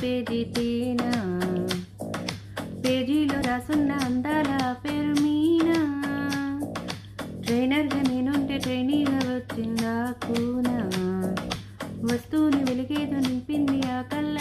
Page తేనా, పేజీలో రాసున్న అందాల పేరు మీనా. ట్రైనర్గా నేనుంటే ట్రైనీగా వచ్చిందా కూనా, వస్తువుని వెలిగేదో నింపింది ఆ కళ్ళ